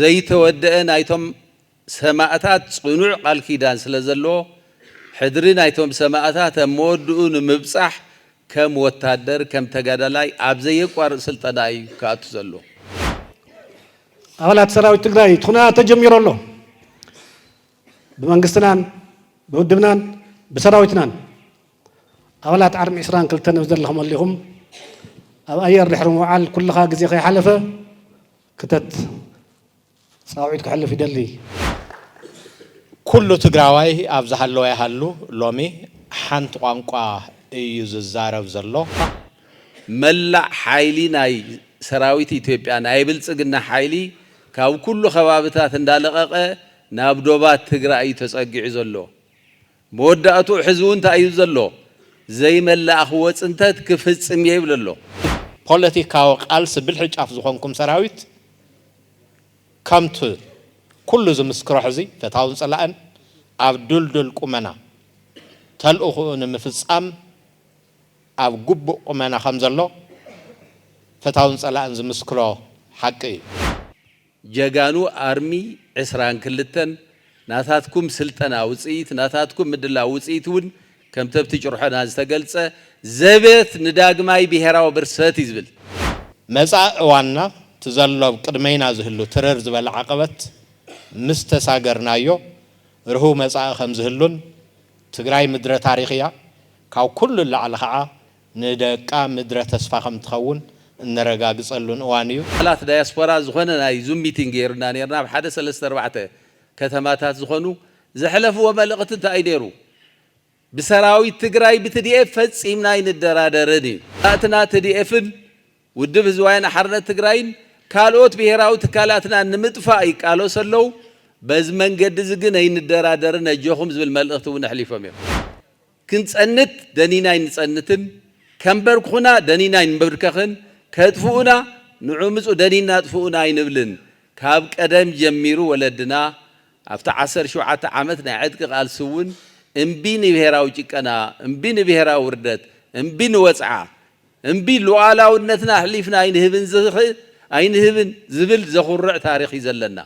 ዘይተወደአ ናይቶም ሰማዕታት ጽኑዕ ቃል ኪዳን ስለዘሎ ሕድሪ ናይቶም ሰማዕታት መወድኡ ንምብጻሕ ከም ወታደር ከም ተጋዳላይ ኣብ ዘየቋርጽ ስልጠና እዩ ካቱ ዘሎ አባላት ሰራዊት ትግራይ ትኹና ተጀሚሮሎ በመንግስትናን በውድብናን በሰራዊትናን አባላት አርሚ 22 ንብዘለኹም ኣለኹም ኣብ ኣየር ድሕሪ ምውዓል ኩልኻ ግዜ ከይሓለፈ ክተት ጻውዒት ክሕልፍ ይደሊ ኩሉ ትግራዋይ ኣብ ዝሃለወ ይሃሉ ሎሚ ሓንቲ ቋንቋ እዩ ዝዛረብ ዘሎ መላእ ሓይሊ ናይ ሰራዊት ኢትዮጵያ ናይ ብልጽግና ሓይሊ ካብ ኩሉ ከባቢታት እንዳለቀቀ ናብ ዶባት ትግራይ ተጸጊዑ ዘሎ መወዳእቱ ሕዝቡን ታዩ ዘሎ ዘይመላእኽ ወጽንተት ክፍጽም ይብለሎ ፖለቲካዊ ቃልሲ ብልሕጫፍ ዝኾንኩም ሰራዊት ከምቲ ኩሉ ዝምስክሮ ሕዚ ፈታውን ጸላእን ኣብ ዱልዱል ቁመና ተልእኹ ንምፍጻም ኣብ ጉቡእ ቁመና ከም ዘሎ ፈታውን ጸላእን ዝምስክሮ ሓቂ እዩ ጀጋኑ አርሚ 22 ናታትኩም ስልጠና ውጽኢት ናታትኩም ምድላ ውጽኢት ውን ከም ተብቲ ጭርሖና ዝተገልጸ ዘቤት ንዳግማይ ብሔራዊ ብርሰት ይዝብል መጻእ እዋንና ትዘሎብ ቅድመይና ዝህሉ ትርር ዝበለ ዓቀበት ምስ ተሳገርናዮ ርሁ መጻእ ከም ዝህሉን ትግራይ ምድረ ታሪኽ እያ ካብ ኩሉ ላዕሊ ከዓ ንደቃ ምድረ ተስፋ ከም ትኸውን እንረጋግጸሉን እዋን እዩ አላት ዳያስፖራ ዝኾነ ናይ ዙም ሚቲንግ ጌርና ነርና ብሓደ 3-4 ከተማታት ዝኾኑ ዘሕለፍዎ መልእኽቲ እንታይ ነይሩ ብሰራዊት ትግራይ ብትዲኤፍ ፈጺምና ይንደራደርን እዩ ኣትና ትዲኤፍን ውድብ ህዝባውያን ሓርነት ትግራይን ካልኦት ብሔራዊ ትካላትና ንምጥፋእ ይቃለሱ ኣለዉ በዚ መንገዲ ዝግነ ይንደራደርን እጆኹም ዝብል መልእኽቲ እውን ኣሕሊፎም እዮም ክንጸንት ደኒና ይንጸንትን ከንበርኩና ደኒና ይንበርከኽን ከጥፉኡና ንዑምፁ ደኒና ጥፉኡና ይንብልን ካብ ቀደም ጀሚሩ ወለድና ኣብቲ 17 ዓመት ናይ ዕጥቂ ቃልሲ እውን እምቢ ንብሔራዊ ጭቀና እምቢ ንብሔራዊ ውርደት እምቢ ንወፅዓ እምቢ ሉዓላውነትና ኣሕሊፍና ኣይንህብን ዝብል ዘኹርዕ ታሪኽ እዩ ዘለና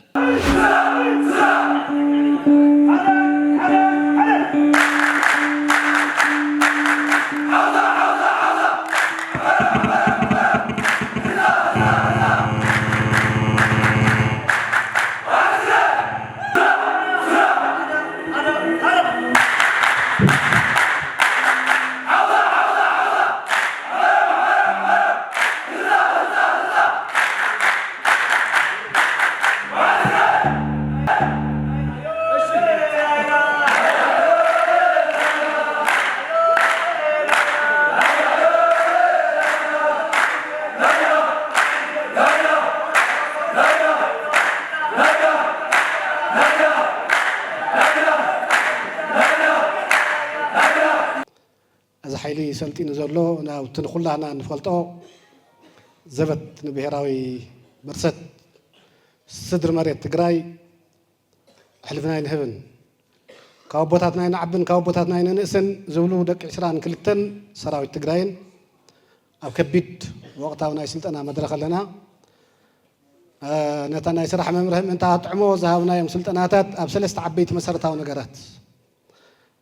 حيلي سلطين زلو نا وتنخلها نا نفلطو زبط نبهراوي برست صدر مريت تجراي حلفنا ينهبن كابوتاتنا ينعبن كابوتاتنا ينقسن زولو دك 20 كلتن سراوي تجراين أو كبيت وقتها وناي سلطنا مدرخ لنا نتنا يسرح ممرهم انت طعمو زهاونا يوم سلطناتات اب ثلاث عبيت مسرتاو نغرات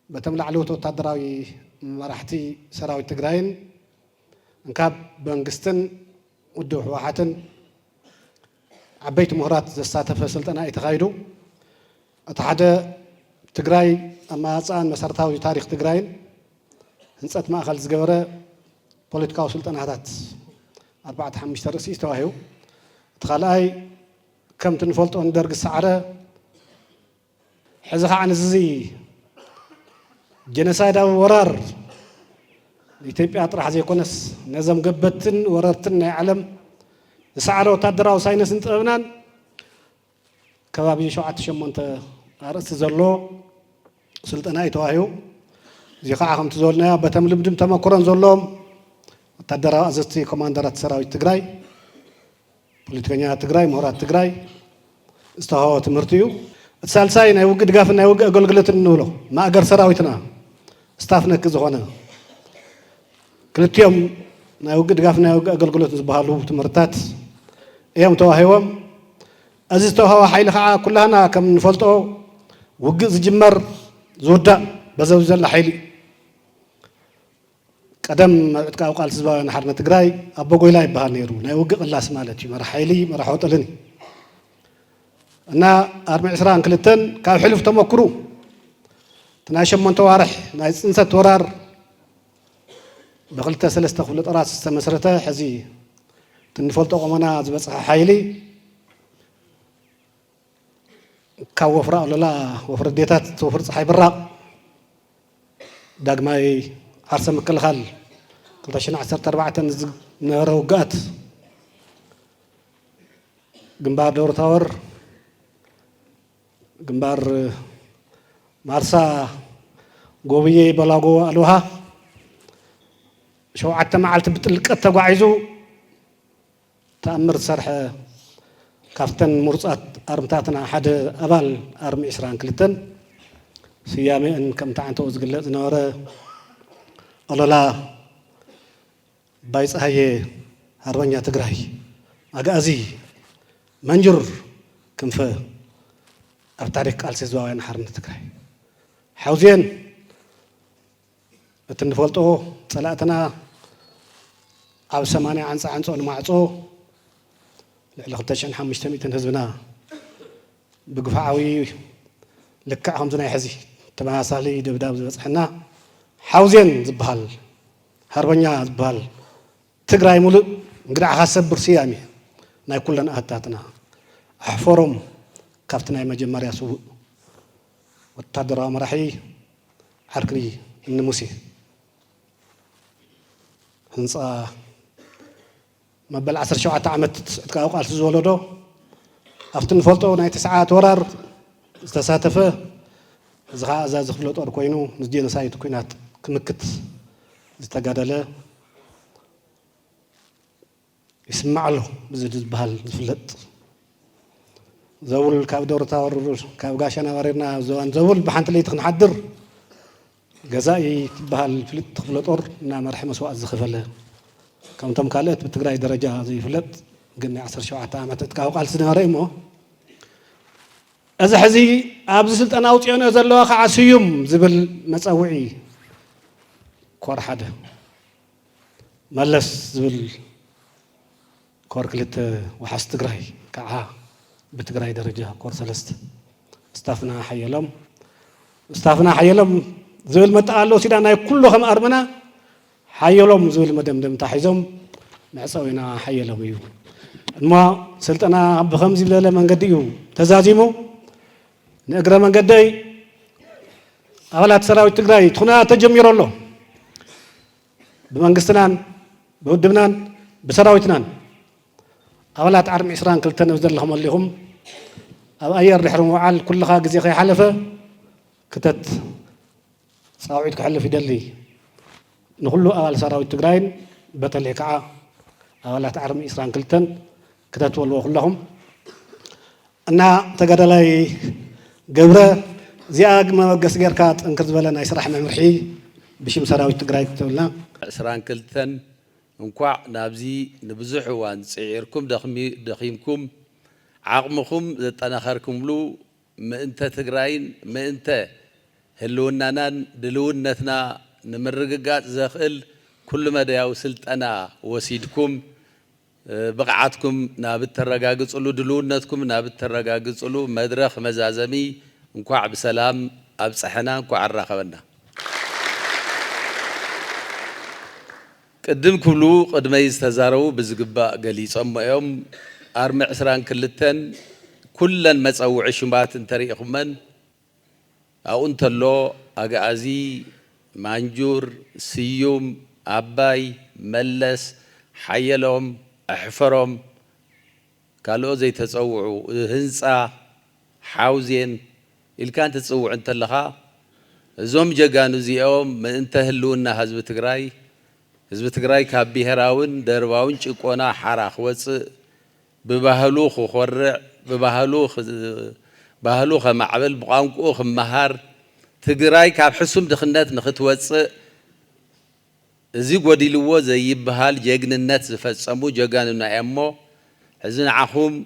بتملع علوت وتدراوي مرحتي سراوي تجراين انكاب بنغستن ودو حوحاتن عبيت مهرات زساتف سلطنا يتغايدو اتحدا تجراي اما صان مسرتاوي تاريخ تجراين هنصت ماخل زغبره بوليتيكاو سلطناتات 4-5 رئيس توهيو تخلاي كم تنفلت أن درج السعرة حزها عن الزي جنسايد أو ورار يتبي أطرح زي كونس نظام قبتن وررتن يعلم السعرة وتدرى وساينس انت أبنان كبابي شو عتشم انت أرس زلو سلطنا يتواهيو زي خاهم تزولنا بتملي بدم تما كورن زلهم تدرى أزتي كماندرات سراوي تجراي بوليتيكانيا تجراي مهارات تجراي استهوا تمرتيو الثالثاي نايوق دغاف نايوق اغلغلت نولو ما اگر سراويتنا استافنا كزونه كلتيوم نايوق دغاف نايوق اغلغلت زبالو تمرتات ايام تواهيوم أزستوها حيل خا كلنا كم نفلتو وجز جمر زودا بزوجل حيلي قدم اتقاو قال سبا نحرنا تግራይ أبو قويلا يبهال نيرو ناي وجق الله سمالتي مر حيلي مر حوطلني أنا أربع إسران كلتن كان حلف تمكرو تناشم من توارح ناي انسى تورار بقلت سلسته خلط راس استمسرته حزي تنفلتو قمنا زبصح حيلي كاو وفرا ولا وفر ديتات توفر صحي براق داغماي عرسه مكلخال قلتاشنا 14 نهرو قات جنبار دور تاور جنبار مارسا قوبيه بلاغو الوها شو عتم معلت بتلقت تغعيزو تأمر سرح كافتن مرصات أرمتاتنا حد أبال أرمي إسران كلتن سيامي إن كم تعنتو زقلت نورا الله لا بايس هاي هربانيا تقراي أجازي منجر كم فا أبتاريك ألسيزوا وين حرنا تقراي حوزين التنفولتو صلاتنا أو 8 عنصو معصو لقتاشن 500 حزبنا بقفعوي لكعهم زنا يحزي تماسالي دبداب زبصحنا حوزين زبال هربنيا زبال تግራይ ሙሉእ እንግዳዕ ካሰብር ስያሜ ናይ ኩለን ኣታትና ኣሕፈሮም ካብቲ ናይ መጀመርያ ስውእ ወታደራዊ መራሒ ዓርክሪ እነሙሴ ህንፃ مبل 17 عامت اتقاو قال زولدو افت نفلطو ناي 9 ورار استساتفه زغا ازاز خلو طور كوينو نزدين سايت كوينات كمكت استغادله يسمع له بزد بحال زفلط زول كاب دور تاور كاب غاشنا ورينا زوان زول بحنت لي تنحدر جزائي بحال فلط خلو طور نا مرحم مسواء زخفله كم تم قالت بتقراي درجة زي فلت قلنا 17 عامات اتقاو قال سناري مو إذا حزي أبز سلطان أوتيانا زلوا خعسيوم زبل مصوعي كور حدا ملس زبل كور كلت وحس تقراي كعها بتقراي درجة كور سلست استافنا حيلم زبل متقالو سيدانا كلهم أرمنا حيلهم زول مدمدم تحيزهم معصوينا حيلهم يو ما سلطنا بخمس بلا من قديو تزازيمو نقرا من قدي أولاد سراوي تقراي تخنا تجمير الله بمنقستنان بودبنان بسراويتنان أولاد عرم إسران كلتن وزر لهم الليهم أو أي الرحرم وعال كل خاق زي خي حلفة كتت سراويت كحلف يدلي نقولوا أول سراوي تقراين بطلع كعا أولاد عرم إسران كلتن كتاتوا الله كلهم أنا تقدر لي جبرة زياج ما وقص جركات أنكر زبالنا يسرح معمرحي بشيم سراوي تقراي تقولنا إسران كلتن نقع نابزي نبزح وان سعيركم دخيمكم عقمكم تناخركم له ما أنت تقراين ما أنت هلوننا دلونتنا نمرقات زخل كل ما دا وصلت أنا وسيدكم بقعتكم نابت الرجاجز قلوا دلونتكم نابت الرجاجز قلوا مدرخ مزازمي نقع بسلام أبصحنا نقع الرخبنا قدم كلو قدم يستزاروا بزقباء قليص أما يوم أرمع سران كلتن كلن مسأوع شمات تريخ من أو أنت اللو أجازي مانجور سيوم أباي ملس حيلهم أحفرهم قالوا زي تسوعوا هنسا حاوزين اللي كانت تسوع أنت لها زوم جاكانو زيهم من انتهلونا حزب تقراي كابي هراون درباون شكونا حراخ وص ببهلوخ وخرع ببهلوخ معبل بقانقوخ مهار تقراي كاب حسوم دخنات نخت وص زي قديلو زي بهال جاجن الناس فتصمو جاجانو نعمو حزن عخوم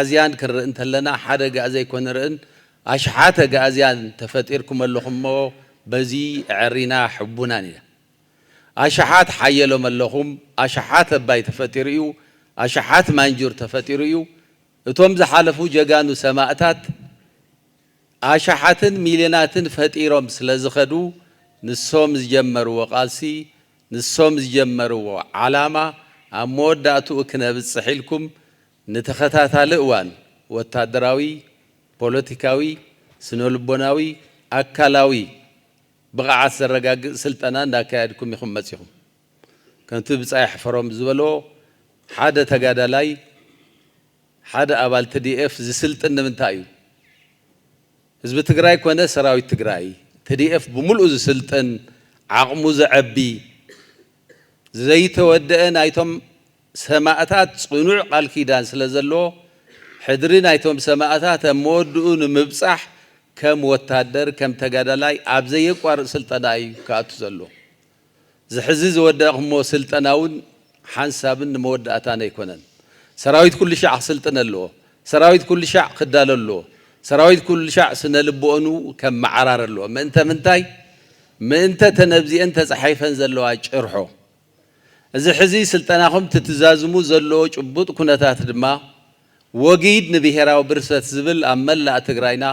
أزيان كرن تلنا حدا جازي يكون رن أشحات جازيان تفتيركم اللهم بزي عرينا حبنا نيا أشحات حيلهم اللهم أشحات باي تفتيريو أشحات منجور تفتيريو توم زحلفو جاجانو سماعتات أشحاتن مليوناتن فتيرهم سلازخدو نسوم زجمروا وقالسي نسوم زجمروا علامة أموداتو إكنا بتصحيلكم نتخطات الأوان والتدراوي بوليتيكاوي سنولبوناوي أكلاوي بقى عصر رجاج سلطنا ناكادكم يخم مسيهم كنت بتصيح فروم زولو حدا تجادلاي حدا أبال TDF زي سلطنا من تايو حزب تجراي كونه سراوي تجراي TDF بملؤ زي سلطن عقمو زعبي زي تودأن أيتم سماعتات صنوع قال كيدان سلازلو حضرين أيتم سماعتات مودون مبصح كم وتادر كم تجادلاي أبزي قوار سلطناي كاتو زلو زحزز وداهم سلطناون حنسابن موداتان يكونن سراويت كل شيء سلطن له سراويت كل شيء خدال له سراويت كل شيء سنلبونو كم معرار له من تاي من تنبزي أنت صحيفا زلو أجرحو إذا حزي سلطناهم تتزازمو زلو جبوت كنتات دما وجيد نبيهرا وبرسات زبل أمل لا تجراينا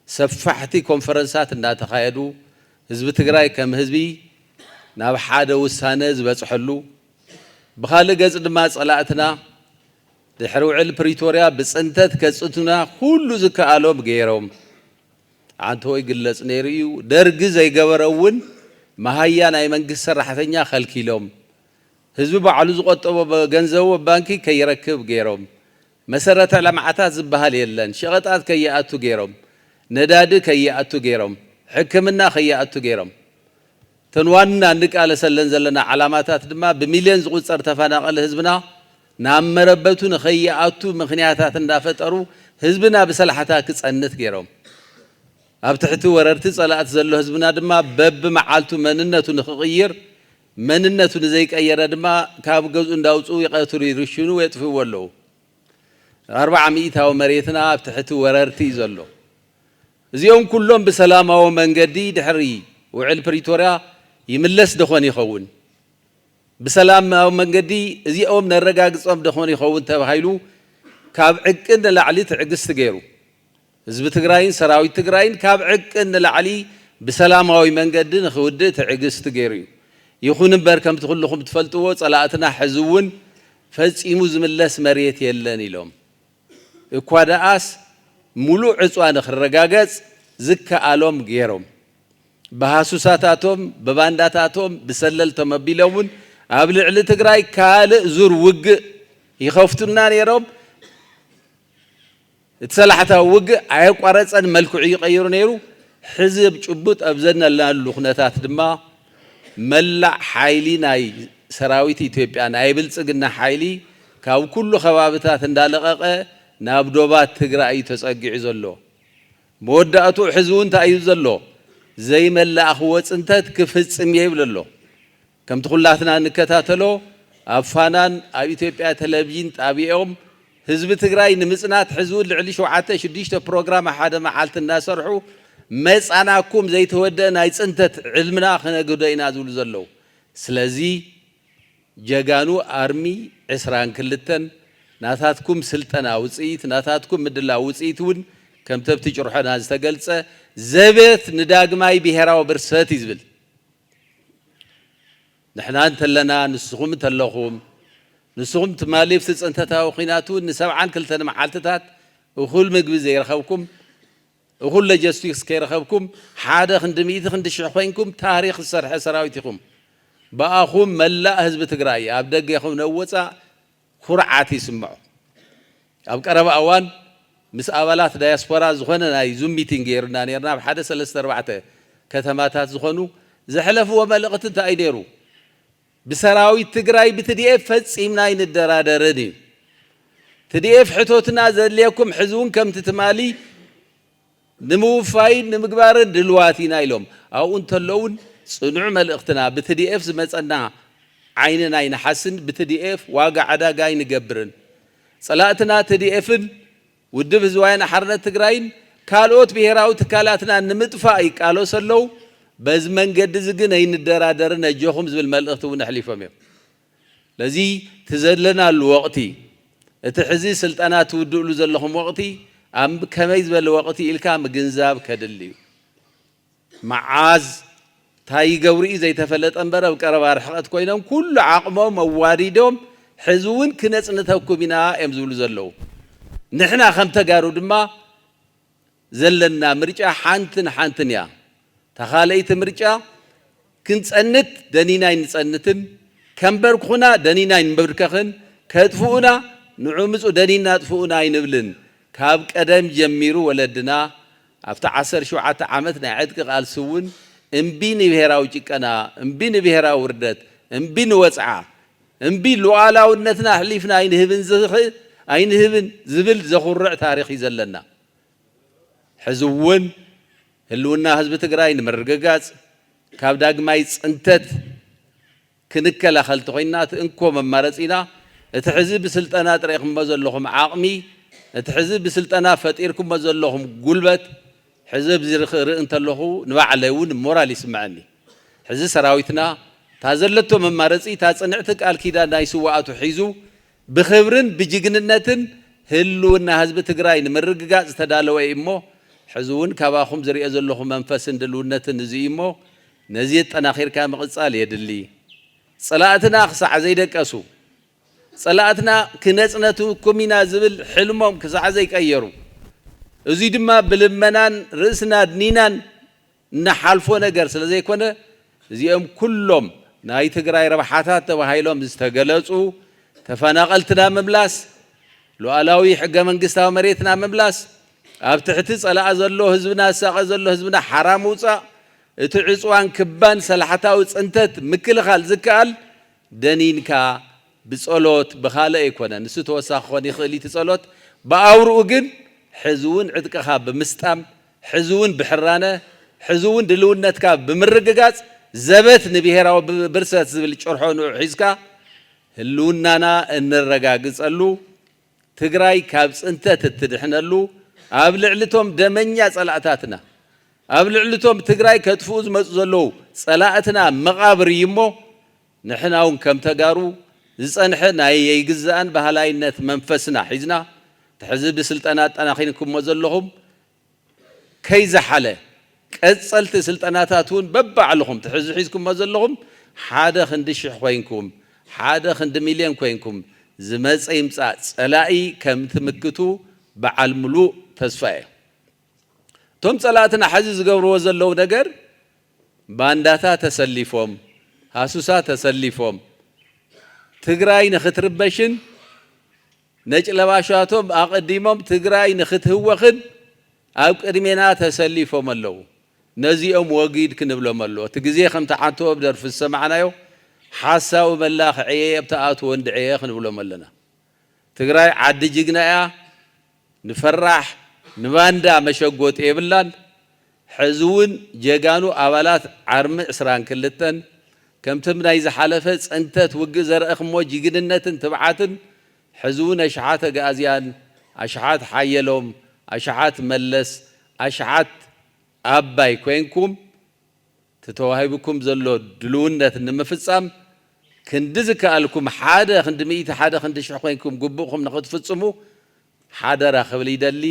سفحتي كونفرنسات الناس تخيلوا حزب تجراي كم حزبي ناب حدا وسانة زبط حلو بخالق جزء ما صلاتنا دحروع البريتوريا بس أنت كسرتنا كل زكالو بغيرهم عنده يقلص نيريو درج زي جبرون ما هي أنا من قصر حثنيا خلكيلهم حزب بعلوز قطب بجنزو بانكي كي يركب غيرهم مسرت على معتات زبهال يلن شغطات كي يأتو غيرهم نداد كي يأتو غيرهم حكمنا كي يأتو غيرهم تنواننا عندك على سلن زلنا علاماتات دما بمليون زغوت صار تفانق حزبنا نعم مربتون كي يأتو مخنياتات ندافترو حزبنا بسلحتها كتصنت غيرهم أبتحتو وررت صلاة زلو حزبنا دما بب معالتو مننتو نغير مننتو نزيك أيرا دما كاب جزء داوتو يقتلوا يرشونو ويطفوا ولو 400 ومريتنا أبتحتو وررتي زلو زيهم كلهم بسلامة ومنجدي دحري وعلى بريتوريا يملس دخوني خون بسلامة ومنجدي زيهم نرجع صام دخوني خون تبهيلو كاب عكن لعلي تعجز تجيرو حزب تجراين سراوي تجراين كاب عكن لعلي بسلامة ومنجدي نخود تعجز تجيرو يخون بركم تقول لهم تفلتوا صلاتنا حزون فزيمو زملس مريت يلاني لهم كواداس ملو عصوان خرجاجز زكا آلوم غيرهم بحاسوساتاتهم ببانداتاتهم بسللتهم بيلون قبل على تجراي كال زور وج يخوفتنا نيرهم تصلحتها وج عيق ورصن ملكعي يغيروا نيرو حزب جبوت أبزنا لنا لخناتات دما ملع حايلي ناي سراويت إثيوبيا ناي بلصقنا حايلي كاو كل خوابتات اندالققه نابدوبات تجراي تسقع زلو موداتو حزون تايو زلو زي ملع اخوت انتت كفصم يبللو كم تخلاتنا نكتاتلو افانان اب إثيوبيا تلفزيون طابيهم حزب تجراي نمصنات حزون لعلي شوعته شديشته بروجرام حدا معالت الناس رحو مصاناكم زي تودى ناي صنتت علمنا خنغدينا زول زلو سلازي جاغانو ارمي عسران كلتن ناتاتكم سلطنا وصيت ناتاتكم مدلا وصيتون كم تبتي جرحنا زتغلصه زبت نداغماي بهراو برسات يزبل نحنا انت لنا نسخم تلخم نسخم تماليف تصنتتاو خيناتو نسبعان كلتن معالتات وكل مغب زي رخوكم وكل جستيكس كيرخبكم حاده خندميت خندشخوينكم تاريخ السرح سراويتكم باخوم ملا حزب تجراي ابدغ يخون نوصا خرعاتي سمعوا اب قرب اوان مس ابالات دايسبورا زخونه ناي زوم ميتينغ يرنا نيرنا بحده 3 4 كتماتات زخونو زحلفوا وملقت انت ايديرو بسراوي تجراي بتديف فصيمنا يندرادردي تديف حتوتنا زليكم حزون كم تتمالي نموفاي نمغبار دلواتينا يلوم او انت لون صنع ملقتنا بتديف زمصنا عيننا ينحسن بتديف واقع عداغاي نغبرن صلاتنا تديفن ودب زواين حرنا تجراين كالوت بهراو تكالاتنا نمطفاي قالو سلو بز منجد زغن اين درادرنا جوخم زبل ملئخت ونحليفهم لذي تزلنا الوقتي اتحزي سلطانات ودلو زلهم وقتي ام كميز بل وقتي الكام جنزاب كدليو معاز تاي غوري زي تفلط انبره بقرب ارحقت كوينم كل عقمو مواريدهم حزون كنصنتكو بنا امزولو زلو نحنا خم تجارو دما زلنا مرجع حانتن يا تخاليت مرجع كنصنت دنيناي نصنتن كمبر خونا دنيناي نبركخن كتفونا نعمصو دنينا طفونا ينبلن كاب قدم جميرو ولدنا افتا 10 عامتنا عدق قال سون امبين بهراو ጭቀና امبين بهراو وردت امبين وصعا امبين لوعلاونتنا حليفنا اين هبن زبل زخرع تاريخ يزلنا حزون هلونا حزب تግራይ ንምርግጋጽ ካብ ዳግማይ ጽንተት ክንከላ ኸልተኾይናት እንኮ መማረጺና እቲ ሕዝብ ስልጠና ጥሬኹም ዘለኹም ዓቕሚ እቲ ሕዝብ ብስልጠና ፈጢርኩም ዘለኹም ጉልበት ሕዝብ ዝርኽርእ እንተለኹ ንባዕለይውን ሞራል ይስምዓኒ ሕዚ ሰራዊትና ታዘለቶ መማረጺ ታጽንዕቲ ቃል ኪዳን ናይ ስዋኣቱ ሒዙ بخبرن بجigنነትን ህልውና ህዝብ ትግራይ ንምርግጋጽ ተዳለወ እሞ ሕዝውን ካባኹም ዝርአ ዘለኹም መንፈስን ድልውነትን እዚ እሞ ነዚ ጠናኺርካ መቕጻል የድሊ ጸላእትና ክሳዕ ዘይደቀሱ ጸላእትና ክነጽነቱ ኮሚና ዝብል ሕልሞም ክሳዕ ዘይቀየሩ እዚ ድማ ብልመናን ርእስና ድኒናን ንሓልፎ ነገር ስለ ዘይኮነ እዚኦም ኩሎም ናይ ትግራይ ረብሓታት ተባሂሎም ዝተገለጹ تفناقلتنا مبلاس لوعلاوي حق منقستاو مريتنا مبلاس ابتحتي صلاة زلو حزبنا ساق زلو حزبنا حرام وصا اتعصوان كبان سلحتاو صنتت مكل خال زكال دنينكا بصلوت بخاله يكون نسو توساخوني خلي تصلوت باورو جن حزون عدقها بمستام حزون بحرانه حزون دلونتكا بمرغغاص زبت نبيهراو برسات زبل ጭርሖኑ ሒዝካ ህልውናና እንረጋግጸሉ ትግራይ ካብ ጽንተት ትድሕነሉ ኣብ ልዕልቶም ደመኛ ጸላእታትና ኣብ ልዕልቶም ትግራይ ከጥፍኡ ዝመጹ ዘለው ጸላእትና መቃብር ይሞ ንሕናውን ከም ተጋሩ ዝጸንሐ ናይ ይግዛን ባህላይነት መንፈስና ሒዝና ተሕዝብ ስልጣናት ጠናኺንኩም ዘለኹም ከይዘሓለ ቀጸልቲ ስልጣናታቱን በባዕልኹም ተሕዝብ ሒዝኩም ዘለኹም ሓደ ክንድሽሕ ኮይንኩም ሓደ ክንድ ሚልዮን ኮይንኩም ዝመጽ ይምጻእ ጸላኢ ከም ትምክቱ በዓል ሙሉእ ተስፋየ ቶም ጸላእትና ሓዚ ዝገብርዎ ዘለው ነገር ባንዳታ ተሰሊፎም ሃሱሳ ተሰሊፎም ትግራይ ንኽትርበሽን ነጭለባሻቶም ኣቀዲሞም ትግራይ ንኽትህወኽን ኣብ ቅድሜና ተሰሊፎም ኣለው ነዚኦም ወጊድ ክንብሎም ኣሎ እቲ ግዜ ከም ተዓንቶ ብደርፊ ሰማዕናዮ ሓሳው መላኽ ዕየ ኣብታኣቱ ወንድ ዕየ ክንብሎም ኣለና ትግራይ ዓዲ ጅግናያ ንፈራሕ ንባንዳ መሸጎጥ የብላን ሕዝውን ጀጋኑ ኣባላት ዓርሚ 22 ከምቶም ናይ ዝሓለፈ ጽንተት ውግእ ዘርአኽሞ ጅግንነትን ትብዓትን ሕዝውን ኣሽሓት ጋዝያን ኣሽሓት ሓየሎም ኣሽሓት መለስ ኣሽሓት ኣባይ ኮይንኩም ተተዋሂብኩም ዘሎ ድልውነት ንምፍጻም ክንዲ ዝከኣልኩም ሓደ ክንዲ ሚእቲ ሓደ ክንዲ ሽሕ ኮይንኩም ግቡእኩም ንኽትፍጽሙ ሓደራ ክብል ይደሊ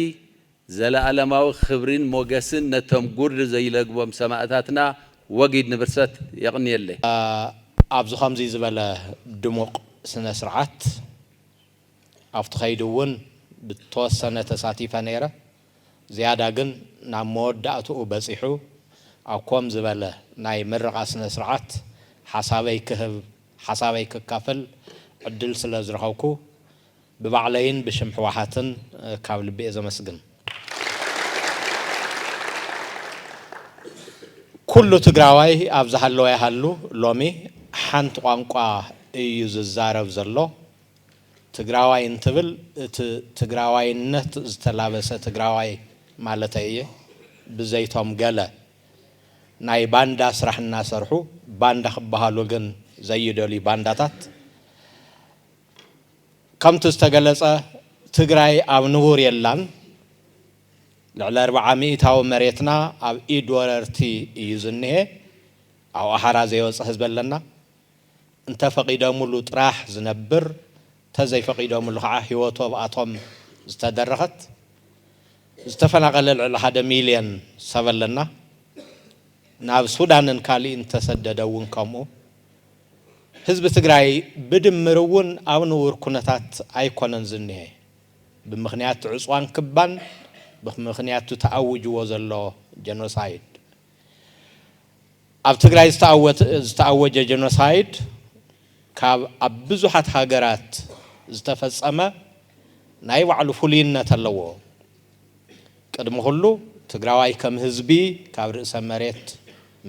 ዘለኣለማዊ ክብሪን ሞገስን ነቶም ጉድ ዘይለግቦም ሰማዕታትና ወጊድ ንብርሰት የቕንየለይ ኣብዚ ከምዚ ዝበለ ድሙቕ ስነ ስርዓት ኣብቲ ኸይዱ እውን ብተወሰነ ተሳቲፈ ነይረ ዝያዳ ግን ናብ መወዳእትኡ በፂሑ ኣብ ከም ዝበለ ናይ ምረቓ ስነ ስርዓት ሓሳበይ ክካፈል ዕድል ስለ ዝረኸብኩ ብባዕለይን ብሽም ሕወሓትን ካብ ልቢ እየ ዘመስግን ኩሉ ትግራዋይ ኣብ ዝሃለወ ይሃሉ ሎሚ ሓንቲ ቋንቋ እዩ ዝዛረብ ዘሎ ትግራዋይ እንትብል እቲ ትግራዋይነት ዝተላበሰ ትግራዋይ ማለት እየ ብዘይቶም ገለ ናይ ባንዳ ስራሕ እናሰርሑ ባንዳ ክበሃሉ ግን ዘይደልዩ ባንዳታት ከምቲ ዝተገለጸ ትግራይ ኣብ ንቡር የላን ልዕሊ 400 መሬትና ኣብ ኢድ ወረርቲ እዩ ዝኒሄ ኣብ ኣሓራ ዘይወፅእ ህዝቢ ኣለና እንተፈቂዶሙሉ ጥራሕ ዝነብር ተዘይፈቂዶሙሉ ከዓ ህይወቱ ኣብኣቶም ዝተደረኸት ዝተፈናቀለ ልዕሊ 1 ሚልዮን ሰብ ኣለና ናብ ሱዳንን ካልእን ተሰደደ እውን ከምኡ ህዝቢ ትግራይ ብድምር እውን ኣብ ንቡር ኩነታት ኣይኮነን ዝኒሄ ብምኽንያት ዕፅዋን ክባን ብምኽንያት ተኣውጅዎ ዘሎ ጀኖሳይድ ኣብ ትግራይ ዝተኣወጀ ጀኖሳይድ ካብ ኣብ ብዙሓት ሃገራት ዝተፈጸመ ናይ ባዕሉ ፍሉይነት ኣለዎ ቅድሚ ኩሉ ትግራዋይ ከም ህዝቢ ካብ ርእሰ መሬት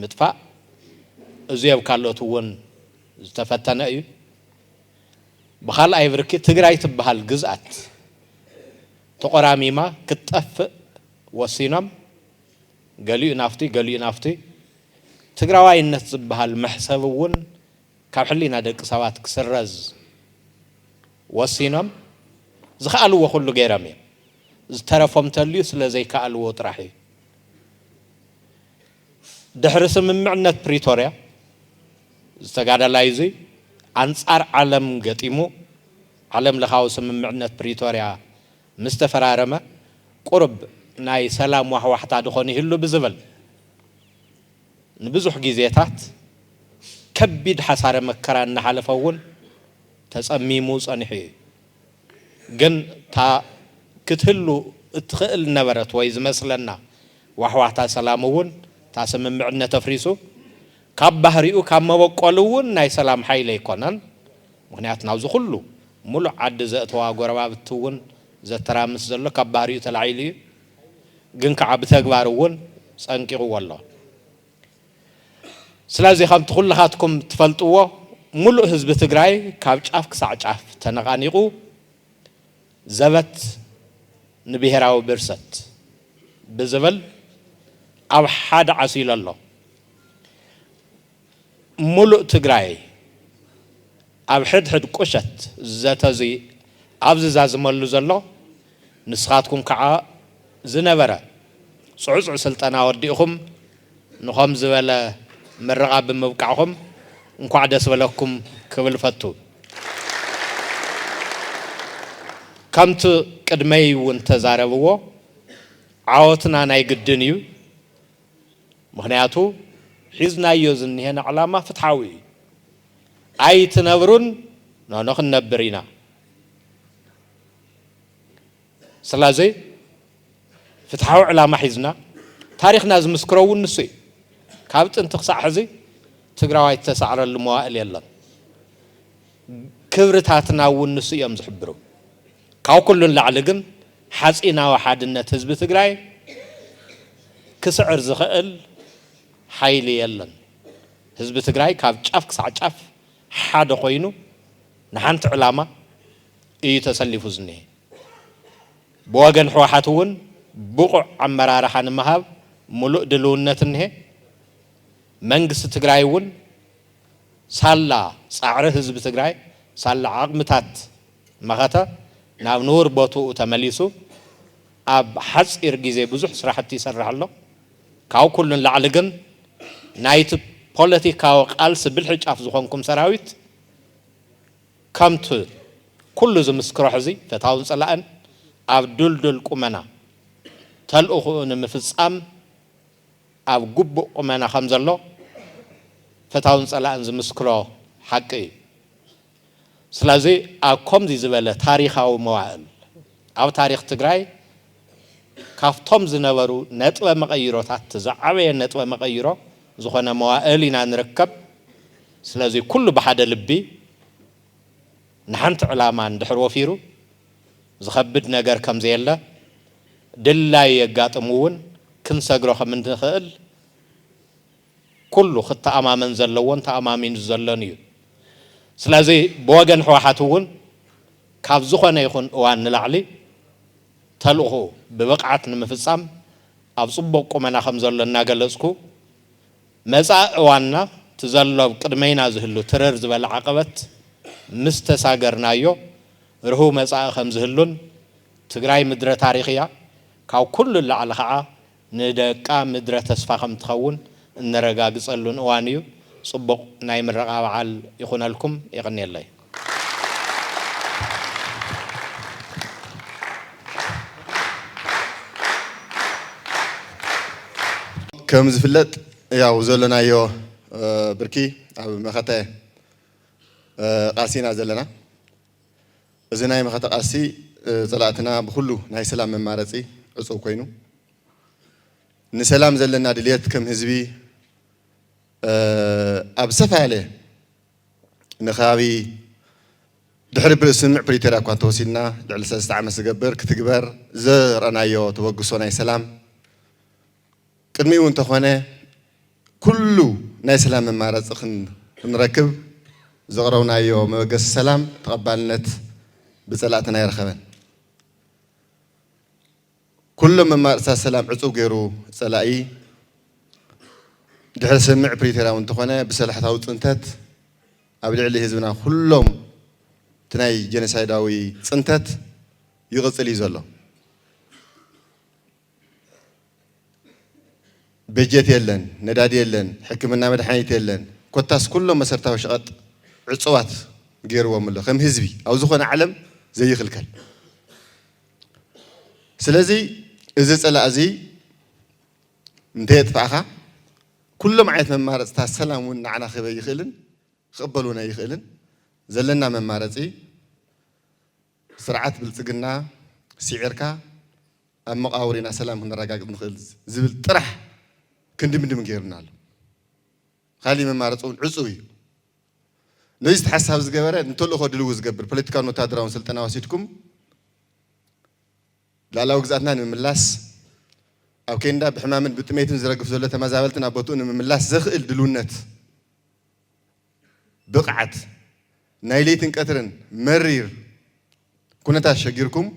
ምጥፋእ እዚ ኣብ ካልኦት እውን ዝተፈተነ እዩ ብኻልኣይ ብርኪ ትግራይ ትበሃል ግዝኣት ተቆራሚማ ክትጠፍእ ወሲኖም ገሊኡ ናፍቲ ትግራዋይነት ዝበሃል መሕሰብ እውን ካብ ሕሊና ደቂ ሰባት ክስረዝ ወሲኖም ዝኸኣልዎ ኩሉ ገይሮም እዮም ዝተረፎም ተልዩ ስለዘይከኣልዎ ጥራሕ እዩ ድሕሪ ስምምዕነት ፕሪቶርያ ዝተጋዳላይ እዚ ኣንጻር ዓለም ገጢሙ ዓለም ለኻዊ ስምምዕነት ፕሪቶርያ ምስተፈራረመ ቁርብ ናይ ሰላም ዋሕዋሕታ ድኾን ይህሉ ብዝብል ንብዙሕ ግዜታት ከቢድ ሓሳረ መከራ እናሓለፈ እውን ተጸሚሙ ጸኒሑ እዩ ግን ክትህሉ እትኽእል ነበረት ወይ ዝመስለና ዋሕዋሕታ ሰላም እውን ታ ስምምዕነት ኣፍሪሱ ካብ ባህሪኡ ካብ መበቆሉ እውን ናይ ሰላም ሓይሊ ኣይኮነን ምክንያት ናብዚ ኩሉ ሙሉእ ዓዲ ዘእተዋ ጎረባብቲ እውን ዘተራምስ ዘሎ ካብ ባህሪኡ ተላዒሉ እዩ ግን ከዓ ብተግባር እውን ፀንቂቑዎ ኣሎ ስለዚ ከምቲ ኩልኻትኩም ትፈልጥዎ ሙሉእ ህዝቢ ትግራይ ካብ ጫፍ ክሳዕ ጫፍ ተነቃኒቁ ዘበት ንብሔራዊ ብርሰት ብዝብል ኣብ ሓደ ዓሲሉ ኣሎ ሙሉእ ትግራይ ኣብ ሕድሕድ ቁሸት ዘተዚ ኣብዚ ዛዝመሉ ዘሎ ንስኻትኩም ከዓ ዝነበረ ፅዑፅዕ ስልጠና ወዲእኹም ንኸም ዝበለ ምርቓ ብምብቃዕኹም እንኳዕ ደስ በለኩም ክብል ፈቱ ከምቲ ቅድመይ እውን ተዛረብዎ ዓወትና ናይ ግድን እዩ ምክንያቱ ሒዝናዮ ዝኒሄን ዕላማ ፍትሓዊ እዩ ኣይትነብሩን ንሕና ክንነብር ኢና ስለዚ ፍትሓዊ ዕላማ ሒዝና ታሪክና ዝምስክሮ እውን ንሱ እዩ ካብ ጥንቲ ክሳዕ ሕዚ ትግራዋይ ተሳዕረሉ መዋእል የለን ክብርታትና እውን ንሱ እዮም ዝሕብሩ ካብ ኩሉን ላዕሊ ግን ሓፂናዊ ሓድነት ህዝቢ ትግራይ ክስዕር ዝኽእል ሓይሊ የለን ህዝቢ ትግራይ ካብ ጫፍ ክሳዕ ጫፍ ሓደ ኮይኑ ንሓንቲ ዕላማ እዩ ተሰሊፉ ዝኒሄ ብወገን ሕወሓት እውን ብቑዕ ኣመራርሓ ንምሃብ ሙሉእ ድልውነት እኒሄ መንግስቲ ትግራይ እውን ሳላ ፃዕሪ ህዝቢ ትግራይ ሳላ ዓቕምታት መኸተ ናብ ንቡር ቦትኡ ተመሊሱ ኣብ ሓፂር ግዜ ብዙሕ ስራሕቲ ይሰርሕ ኣሎ ካብ ኩሉን ላዕሊ ግን ናይቲ ፖለቲካዊ ቃልሲ ብልሒ ጫፍ ዝኾንኩም ሰራዊት ከምቲ ኩሉ ዝምስክሮ ሕዚ ፍትሃውን ፀላእን ኣብ ዱልዱል ቁመና ተልእኹኡ ንምፍፃም ኣብ ግቡእ ቁመና ከም ዘሎ ፍትሃውን ፀላእን ዝምስክሮ ሓቂ እዩ ስለዚ ኣብ ከምዚ ዝበለ ታሪካዊ መዋእል ኣብ ታሪክ ትግራይ ካብቶም ዝነበሩ ነጥበ መቐይሮታት ዝዓበየ ነጥበ መቐይሮ ዝኾነ መዋእል ኢና ንርከብ ስለዚ ኩሉ ብሓደ ልቢ ንሓንቲ ዕላማ እንድሕር ወፊሩ ዝኸብድ ነገር ከም ዘየለ ድላይ የጋጥሙ እውን ክንሰግሮ ከም እንድንኽእል ኩሉ ክተኣማመን ዘለዎን ተኣማሚኑ ዘሎን እዩ ስለዚ ብወገን ሕወሓት እውን ካብ ዝኾነ ይኹን እዋን ንላዕሊ ተልእኹ ብብቕዓት ንምፍፃም ኣብ ፅቡቅ ቁመና ከም ዘሎ እናገለፅኩ መጻእ እዋንና ትዘሎ ቅድመይና ዝህሉ ትርር ዝበለ ዓቐበት ምስ ተሳገርናዮ ርሁብ መጻእ ከም ዝህሉን ትግራይ ምድረ ታሪኽያ ካብ ኩሉ ላዕሊ ከዓ ንደቃ ምድረ ተስፋ ከም ትኸውን እንረጋግፀሉን እዋን እዩ ጽቡቕ ናይ ምረቓ በዓል ይኹነልኩም ይቕኒየለይ ከም ዝፍለጥ ያው ዘለናዮ ብርኪ ኣብ መኸተ ቃልሲና ዘለና እዚ ናይ መኸተ ቃልሲ ጸላእትና ብኩሉ ናይ ሰላም መማረፂ ዕፁብ ኮይኑ ንሰላም ዘለና ድልየት ከም ህዝቢ ኣብ ዝተፈላለየ ንኸባቢ ድሕሪ ስምዕ ፕሪቶርያ እኳ ተወሲድና ልዕሊ 3 ዓመት ዝገብር ክትግበር ዘረአናዮ ተበግሶ ናይ ሰላም ቅድሚኡ እንተኾነ ኩሉ ናይ ሰላም መማረፂ ክንረክብ ዘቕረብናዮ መበገሲ ሰላም ተቐባልነት ብጸላእትና ይረኸበን ኩሎም መማረፅታት ሰላም ዕፁብ ገይሩ ጸላኢ ድሕሪ ስምዕ ፕሪቶርያ እንተኾነ ብሰላሕታዊ ፅንተት ኣብ ልዕሊ ህዝብና ኩሎም እቲ ናይ ጀኖሳይዳዊ ፅንተት ይቕፅል እዩ ዘሎ በጀት የለን ነዳዲ የለን ሕክምና መድሓኒት የለን ኮታስ ኩሎም መሰረታዊ ሸቐጥ ዕፁባት ገይርዎም ኣሎ ከም ህዝቢ ኣብ ዝኾነ ዓለም ዘይኽልከል ስለዚ እዚ ጸላእ እዚ እንተየጥፋእኻ ኩሎም ዓይነት መማረፅታት ሰላም እውን ንዓና ክበይ ይኽእልን ክቕበሉና ይኽእልን ዘለና መማረፂ ስርዓት ብልፅግና ሲዒርካ ኣብ መቃብሪና ሰላም ክንረጋግፅ ንኽእል ዝብል ጥራሕ ክንድምድም ገይርና ኣሎ ካሊእ መማረፂ እውን ዕፁብ እዩ ነዚ ተሓሳብ ዝገበረ እንተልእኾ ድልው ዝገብር ፖለቲካውን ወታደራውን ስልጠና ወሲድኩም ላዕላዊ ግዛኣትና ንምምላስ ኣብ ኬንዳ ብሕማምን ብጥሜትን ዝረግፍ ዘሎ ተመዛበልትን ኣብ ቦትኡ ንምምላስ ዘኽእል ድልውነት ብቕዓት ናይ ለይትን ቀትርን መሪር ኩነታት ሸጊርኩም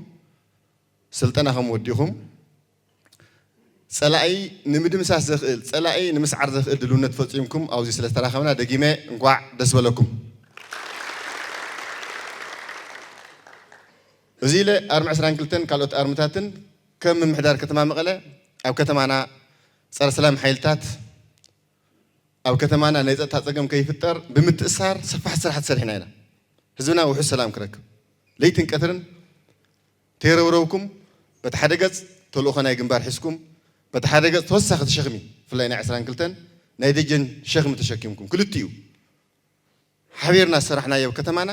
ስልጠና ከም ወዲኹም ጸላኢ ንምድምሳስ ዘኽእል ጸላኢ ንምስዓር ዘኽእል ድልውነት ፈፂምኩም ኣብዚ ስለ ዝተራኸብና ደጊመ እንኳዕ ደስ በለኩም እዚ ኢለ ኣርሚ 22 ካልኦት ኣርምታትን ከም ምምሕዳር ከተማ መቐለ ኣብ ከተማና ፀረ ሰላም ሓይልታት ኣብ ከተማና ናይ ፀጥታ ፀገም ከይፍጠር ብምትእሳር ሰፋሕ ስራሕቲ ሰሪሕና ኢና ህዝብና ውሑስ ሰላም ክረክብ ለይትን ቀትርን ተይረብረብኩም በቲ ሓደ ገፅ ተልእኾ ናይ ግንባር ሒዝኩም በቲ ሓደ ገፅ ተወሳኺ ተሸኽሚ ብፍላይ ናይ 22 ናይ ደጀን ሸኽሚ ተሸኪምኩም ክልቲኡ ሓቢርና ዝሰራሕናዮ ከተማና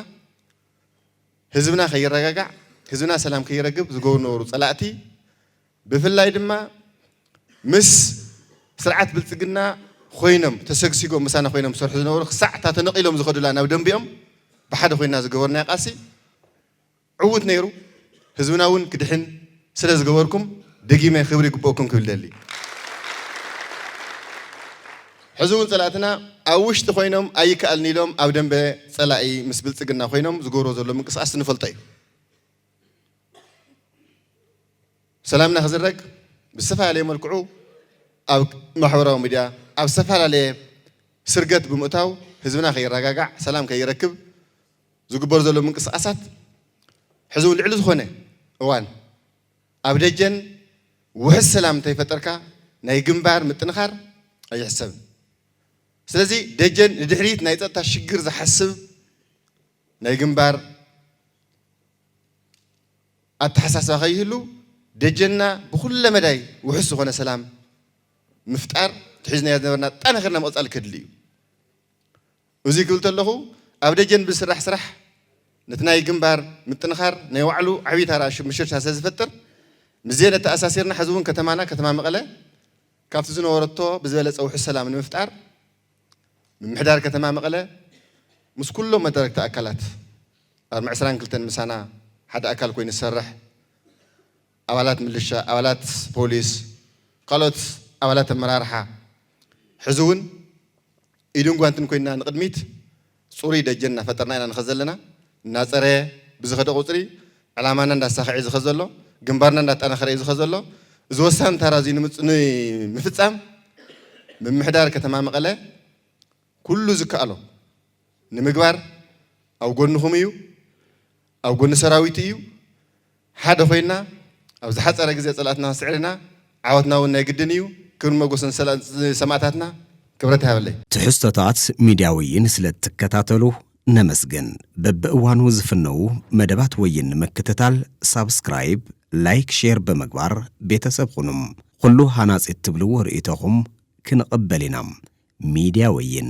ህዝብና ከይረጋጋዕ ህዝብና ሰላም ከይረግብ ዝገብሩ ነበሩ ጸላእቲ ብፍላይ ድማ ምስ ስርዓት ብልፅግና ኮይኖም ተሰግሲጎም ምሳና ኮይኖም ዝሰርሑ ዝነበሩ ክሳዕ ተነቂሎም ዝኸዱላ ናብ ደንቢኦም ብሓደ ኮይና ዝገበርናዮ ቃልሲ ዕዉት ነይሩ ህዝብና እውን ክድሕን ስለ ዝገበርኩም ደጊመ ክብሪ ይግብአኩም ክብል ደሊ ሕዚ እውን ጸላእትና ኣብ ውሽጢ ኮይኖም ኣይከኣልን ኢሎም ኣብ ደንበ ጸላኢ ምስ ብልፅግና ኮይኖም ዝገብርዎ ዘሎ ምንቅስቃስ ንፈልጦ እዩ ሰላምና ክዝረግ ብዝተፈላለየ መልክዑ ኣብ ማሕበራዊ ሚድያ ኣብ ዝተፈላለየ ስርገት ብምእታው ህዝብና ከይረጋጋዕ ሰላም ከይረክብ ዝግበር ዘሎ ምንቅስቃሳት ሕዚ እውን ልዕሊ ዝኾነ እዋን ኣብ ደጀን ውሕስ ሰላም እንተይፈጠርካ ናይ ግንባር ምጥንኻር ኣይሕሰብን ስለዚ ደጀን ንድሕሪት ናይ ፀጥታ ሽግር ዝሓስብ ናይ ግንባር ኣተሓሳስባ ከይህሉ ደጀና ብኩለ መዳይ ውሕስ ዝኾነ ሰላም ምፍጣር ትሒዝናዮ ዝነበርና ጠናኺርና ምቕፃል ከድሊ እዩ እዚ ክብል ተለኹ ኣብ ደጀን ብስራሕ ስራሕ ነቲ ናይ ግንባር ምጥንኻር ናይ ባዕሉ ዓብዪ ታራ ምሽርሻር ስለ ዝፈጥር ምዝየነ ተኣሳሲርና ሕዚ እውን ከተማና ከተማ መቐለ ካብቲ ዝነበረቶ ብዝበለፀ ውሕስ ሰላም ንምፍጣር ምምሕዳር ከተማ መቐለ ምስ ኩሎም መደረግቲ ኣካላት ኣርሚ 22 ምሳና ሓደ ኣካል ኮይኑ ዝሰርሕ ኣባላት ምልሻ ኣባላት ፖሊስ ካልኦት ኣባላት ኣመራርሓ ሕዚ እውን ኢድን ጓንትን ኮይና ንቅድሚት ፅሩይ ደጀን እናፈጠርና ኢና ንኸድ ዘለና እናፀረየ ብዝኸደ ቁፅሪ ዕላማና እንዳሳኽዐ እዩ ዝኸድ ዘሎ ግንባርና እንዳጠናኸረ እዩ ዝኸድ ዘሎ እዚ ወሳኒ ታራ እዚ ንምፍፃም ምምሕዳር ከተማ መቐለ ኩሉ ዝከኣሎ ንምግባር ኣብ ጎንኹም እዩ ኣብ ጎኒ ሰራዊት እዩ ሓደ ኮይና ኣብ ዝሓፀረ ግዜ ፀላእትና ስዕርና ዓወትና እውን ናይ ግድን እዩ ክብሪ መጎስን ሰማዕታትና ክብረት ይሃበለይ ትሕዝቶታት ሚድያ ወይን ስለትከታተሉ ነመስገን በብእዋኑ ዝፍነው መደባት ወይን መክተታል ሳብስክራይብ ላይክ ሼር በመግባር ቤተሰብ ሁኑም ሁሉ ሃናጽ ትብሉ ርኢቶኹም ክንቀበሊናም ሚድያ ወይን